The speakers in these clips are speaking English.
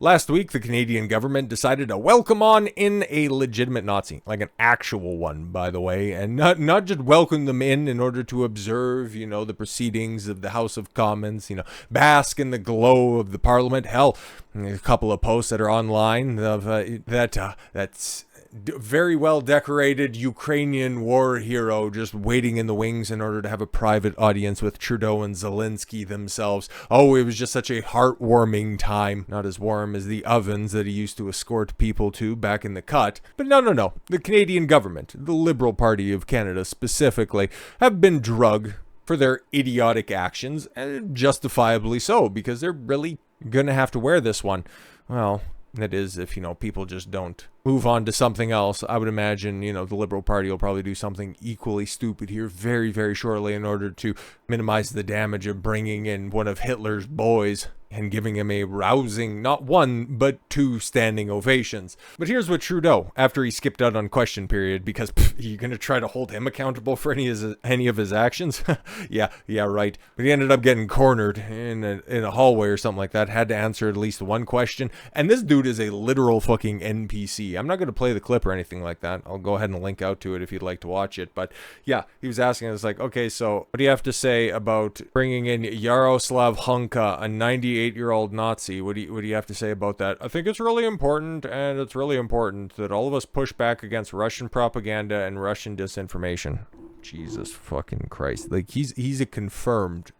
Last week, the Canadian government decided to welcome on in a legitimate Nazi, like an actual one, by the way, and not just welcome them in order to observe, the proceedings of the House of Commons, bask in the glow of the Parliament. Hell, a couple of posts that are online of that's very well decorated Ukrainian war hero just waiting in the wings in order to have a private audience with Trudeau and Zelensky themselves. Oh, it was just such a heartwarming time. Not as warm as the ovens that he used to escort people to back in the cut. But no. The Canadian government, the Liberal Party of Canada specifically, have been drugged for their idiotic actions, and justifiably so, because they're really gonna have to wear this one. Well, that is, if, people just don't move on to something else. I would imagine, the Liberal Party will probably do something equally stupid here very, very shortly in order to minimize the damage of bringing in one of Hitler's boys and giving him a rousing, not one, but 2 standing ovations. But here's what Trudeau, after he skipped out on question period, because you're going to try to hold him accountable for any of his actions? yeah, right. But he ended up getting cornered in a hallway or something like that, had to answer at least one question. And this dude is a literal fucking NPC. I'm not going to play the clip or anything like that. I'll go ahead and link out to it if you'd like to watch it. But yeah, he was asking us like, okay, so what do you have to say about bringing in Yaroslav Hunka, a 98-year-old Nazi? What do you have to say about that? I think it's really important, and it's really important that all of us push back against Russian propaganda and Russian disinformation. Jesus fucking Christ. Like, he's a confirmed,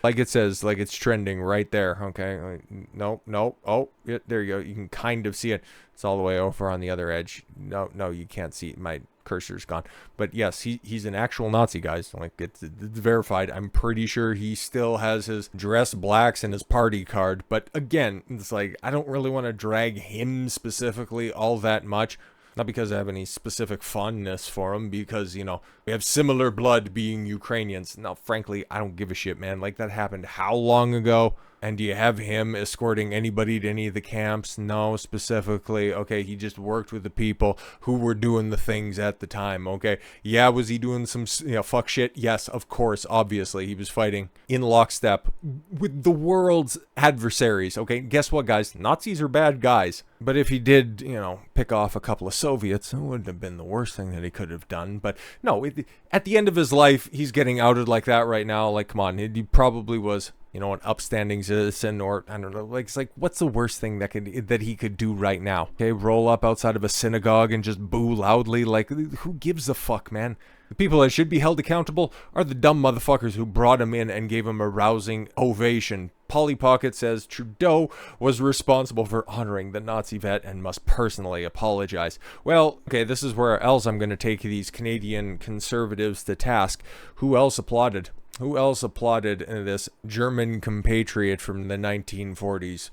like it says, like it's trending right there, okay? Like, no, oh, yeah, there you go. You can kind of see it. It's all the way over on the other edge. No, you can't see it. My cursor's gone. But yes, he's an actual Nazi, guys. Like, it's verified. I'm pretty sure he still has his dress blacks and his party card. But again, it's like, I don't really want to drag him specifically all that much. Not because I have any specific fondness for him, because, we have similar blood being Ukrainians. No, frankly, I don't give a shit, man. Like, that happened how long ago? And do you have him escorting anybody to any of the camps? No, specifically. Okay, he just worked with the people who were doing the things at the time, okay? Yeah, was he doing some, fuck shit? Yes, of course, obviously. He was fighting in lockstep with the world's adversaries, okay? Guess what, guys? Nazis are bad guys. But if he did, pick off a couple of Soviets, it wouldn't have been the worst thing that he could have done. But no, at the end of his life, he's getting outed like that right now. Like, come on, he probably was, an upstanding citizen, or I don't know, like, it's like, what's the worst thing that he could do right now? Okay, roll up outside of a synagogue and just boo loudly? Like, who gives a fuck, man? The people that should be held accountable are the dumb motherfuckers who brought him in and gave him a rousing ovation. Polly Pocket says Trudeau was responsible for honoring the Nazi vet and must personally apologize. Well, okay, this is where else I'm going to take these Canadian conservatives to task. Who else applauded? Who else applauded this German compatriot from the 1940s?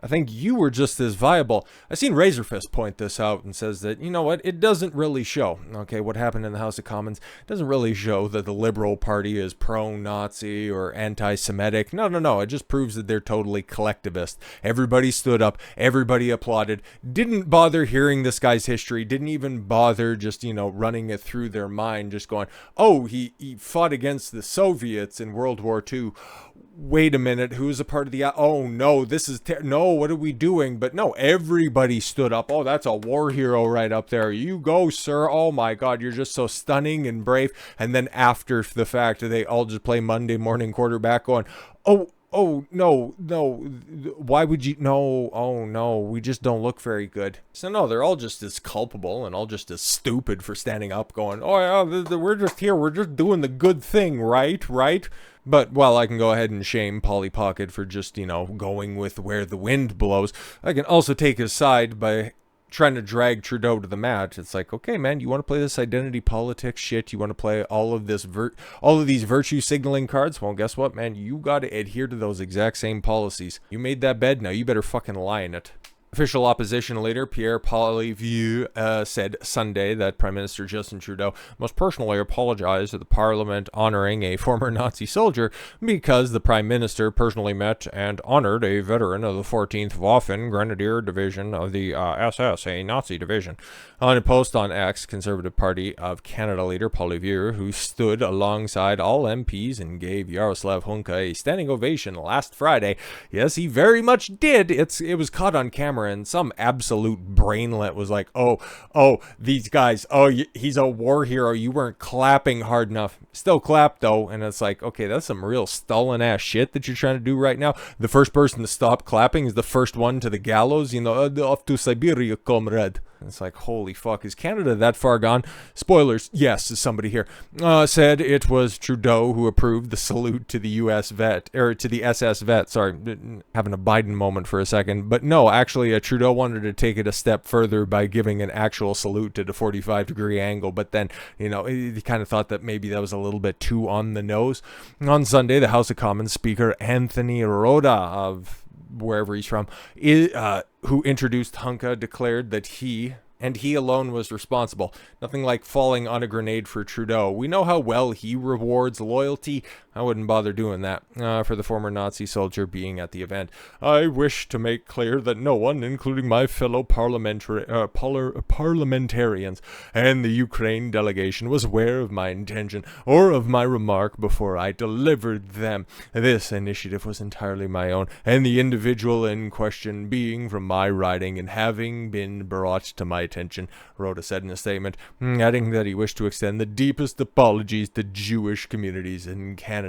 I think you were just as viable. I've seen Razorfist point this out and says that, you know what, it doesn't really show, okay, what happened in the House of Commons doesn't really show that the Liberal Party is pro-Nazi or anti-Semitic. No, it just proves that they're totally collectivist. Everybody stood up, everybody applauded, didn't bother hearing this guy's history, didn't even bother just, running it through their mind, just going, oh, he fought against the Soviets in World War II. Wait a minute, who's a part of the... Oh, no, this is... No, what are we doing? But no, everybody stood up. Oh, that's a war hero right up there. You go, sir. Oh, my God, you're just so stunning and brave. And then after the fact, they all just play Monday morning quarterback going, oh, no, why would you... No, oh, no, we just don't look very good. So, no, they're all just as culpable and all just as stupid for standing up going, oh, yeah, we're just here. We're just doing the good thing, right? But while I can go ahead and shame Polly Pocket for just, going with where the wind blows, I can also take his side by trying to drag Trudeau to the mat. It's like, okay, man, you want to play this identity politics shit? You want to play all of these virtue signaling cards? Well, guess what, man? You got to adhere to those exact same policies. You made that bed, now you better fucking lie in it. Official opposition leader Pierre Poilievre said Sunday that Prime Minister Justin Trudeau must personally apologize to the Parliament honoring a former Nazi soldier because the Prime Minister personally met and honored a veteran of the 14th Waffen Grenadier Division of the SS, a Nazi division. On a post on X, Conservative Party of Canada leader Poilievre, who stood alongside all MPs and gave Yaroslav Hunka a standing ovation last Friday. Yes, he very much did. It was caught on camera, and some absolute brainlet was like, oh, these guys, he's a war hero, you weren't clapping hard enough. Still clapped though, and it's like, okay, that's some real Stalin ass shit that you're trying to do right now. The first person to stop clapping is the first one to the gallows, off to Siberia, comrade. It's like, holy fuck, is Canada that far gone? Spoilers, yes, somebody here said it was Trudeau who approved the salute to the US vet, or to the SS vet. Sorry, having a Biden moment for a second. But no, actually, Trudeau wanted to take it a step further by giving an actual salute to the 45-degree angle. But then, he kind of thought that maybe that was a little bit too on the nose. On Sunday, the House of Commons Speaker Anthony Rota of wherever he's from, who introduced Hunka, declared that he alone was responsible. Nothing like falling on a grenade for Trudeau. We know how well he rewards loyalty. I wouldn't bother doing that for the former Nazi soldier being at the event. I wish to make clear that no one, including my fellow parliamentarians and the Ukraine delegation, was aware of my intention or of my remark before I delivered them. This initiative was entirely my own, and the individual in question being from my riding and having been brought to my attention, Rhoda said in a statement, adding that he wished to extend the deepest apologies to Jewish communities in Canada.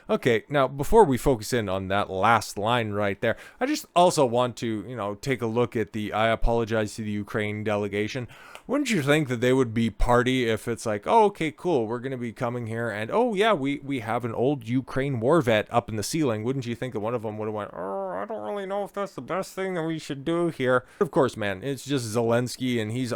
Okay, now before we focus in on that last line right there, I just also want to, take a look at the I apologize to the Ukraine delegation. Wouldn't you think that they would be party if it's like, oh, okay, cool, we're going to be coming here, and oh yeah, we have an old Ukraine war vet up in the ceiling. Wouldn't you think that one of them would have went, oh, I don't really know if that's the best thing that we should do here. Of course, man, it's just Zelensky, and he's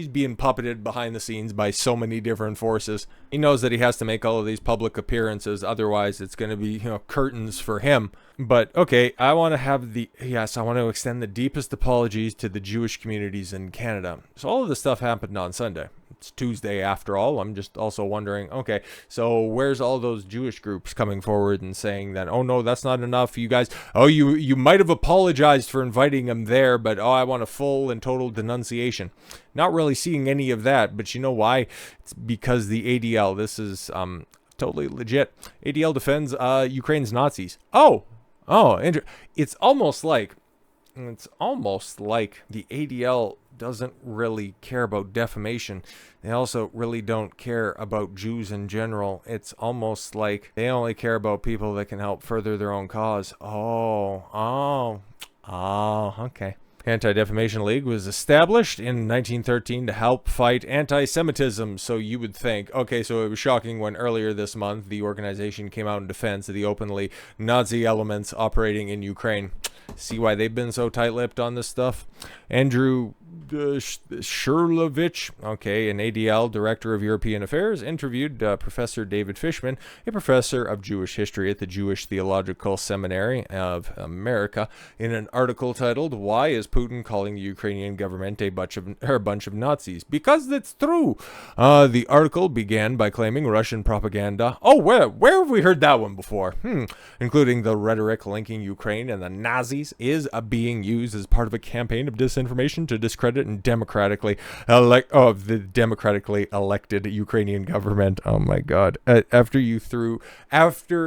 being puppeted behind the scenes by so many different forces. He knows that he has to make all of these public appearances, otherwise it's going to be, curtains for him. But okay, I want to extend the deepest apologies to the Jewish communities in Canada. So all of this stuff happened on Sunday. It's Tuesday after all. I'm just also wondering, okay, so where's all those Jewish groups coming forward and saying that, oh no, that's not enough, you guys, oh, you might have apologized for inviting them there, but oh, I want a full and total denunciation. Not really seeing any of that, but you know why? It's because the ADL, this is totally legit. ADL defends Ukraine's Nazis. It's almost like the ADL doesn't really care about defamation. They also really don't care about Jews in general. It's almost like they only care about people that can help further their own cause. Okay. Anti-Defamation League was established in 1913 to help fight anti-Semitism. So you would think, okay, so it was shocking when earlier this month the organization came out in defense of the openly Nazi elements operating in Ukraine. See why they've been so tight-lipped on this stuff? Andrew Shurlovich, an ADL Director of European Affairs, interviewed Professor David Fishman, a professor of Jewish history at the Jewish Theological Seminary of America, in an article titled, "Why is Putin calling the Ukrainian government a bunch of Nazis?" Because it's true. The article began by claiming Russian propaganda. Oh, where have we heard that one before? Including the rhetoric linking Ukraine and the Nazis is being used as part of a campaign of disinformation to discredit and democratically elected Ukrainian government. Oh my God! After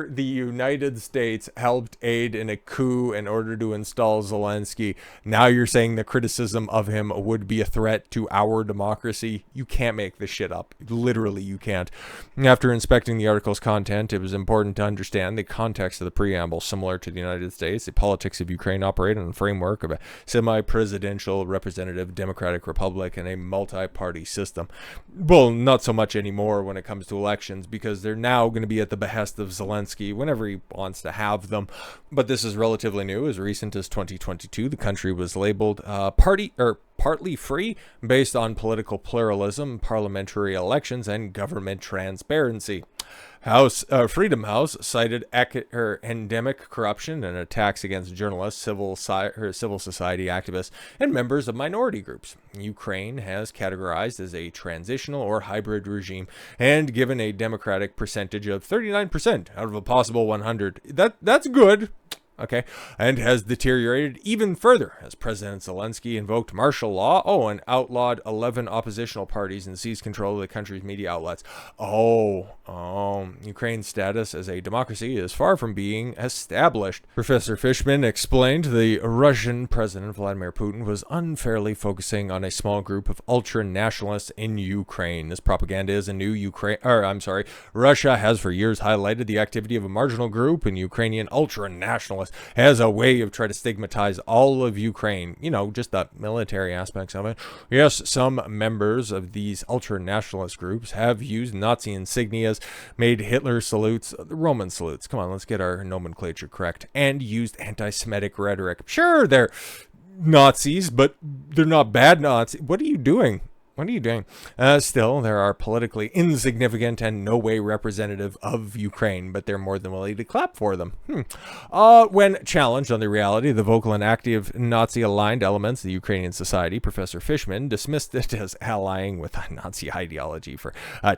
the United States helped aid in a coup in order to install Zelensky, now you're saying the criticism of him would be a threat to our democracy? You can't make this shit up. Literally, you can't. After inspecting the article's content, it was important to understand the context of the preamble. Similar to the United States, the politics of Ukraine operate in the framework of a semi-presidential representative democratic republic and a multi-party system. Well, not so much anymore when it comes to elections, because they're now going to be at the behest of Zelensky whenever he wants to have them. But this is relatively new. As recent as 2022, the country was labeled partly free based on political pluralism, parliamentary elections, and government transparency. Freedom House cited endemic corruption and attacks against journalists, civil society activists, and members of minority groups. Ukraine has categorized as a transitional or hybrid regime and given a democratic percentage of 39% out of a possible 100. That's good. Okay, and has deteriorated even further as President Zelensky invoked martial law, and outlawed 11 oppositional parties and seized control of the country's media outlets. Ukraine's status as a democracy is far from being established. Professor Fishman explained the Russian President Vladimir Putin was unfairly focusing on a small group of ultra-nationalists in Ukraine. This propaganda is a new Russia has for years highlighted the activity of a marginal group in Ukrainian ultra-nationalists as a way of trying to stigmatize all of Ukraine, just the military aspects of it. Yes, some members of these ultra-nationalist groups have used Nazi insignias, made Hitler salutes, Roman salutes, come on, let's get our nomenclature correct, and used anti-Semitic rhetoric. Sure, they're Nazis, but they're not bad Nazis. What are you doing? What are you doing? Still, there are politically insignificant and no way representative of Ukraine, but they're more than willing to clap for them. When challenged on the reality of the vocal and active Nazi-aligned elements of the Ukrainian society, Professor Fishman dismissed it as allying with Nazi ideology for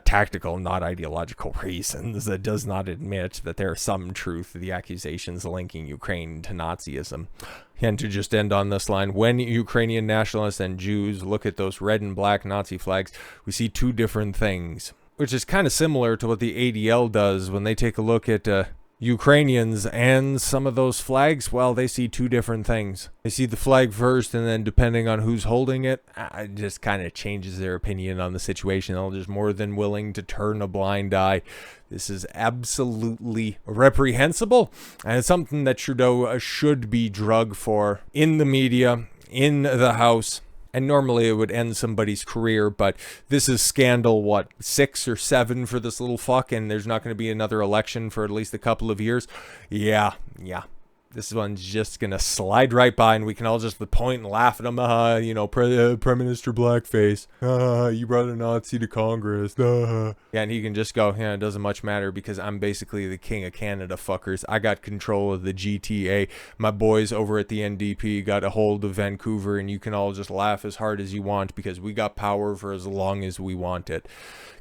tactical, not ideological reasons. That does not admit that there is some truth to the accusations linking Ukraine to Nazism. And to just end on this line, when Ukrainian nationalists and Jews look at those red and black Nazi flags, we see two different things, which is kind of similar to what the ADL does when they take a look at Ukrainians and some of those flags. Well, they see two different things. They see the flag first, and then depending on who's holding it, it just kind of changes their opinion on the situation. They're just more than willing to turn a blind eye. This is absolutely reprehensible, and it's something that Trudeau should be drugged for in the media, in the House. And normally it would end somebody's career, but this is scandal, 6 or 7 for this little fuck, and there's not going to be another election for at least a couple of years. Yeah. This one's just going to slide right by, and we can all just point and laugh at him. Prime Minister Blackface. You brought a Nazi to Congress. Yeah, and he can just go, it doesn't much matter because I'm basically the king of Canada, fuckers. I got control of the GTA. My boys over at the NDP got a hold of Vancouver, and you can all just laugh as hard as you want because we got power for as long as we want it.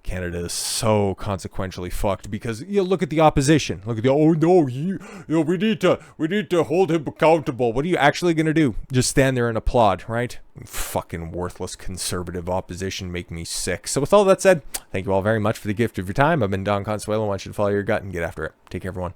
Canada is so consequentially fucked because look at the opposition. Look at the we need to hold him accountable. What are you actually gonna do? Just stand there and applaud, right? Fucking worthless conservative opposition make me sick. So with all that said, thank you all very much for the gift of your time. I've been Don Consuelo. I want you to follow your gut and get after it. Take care, everyone.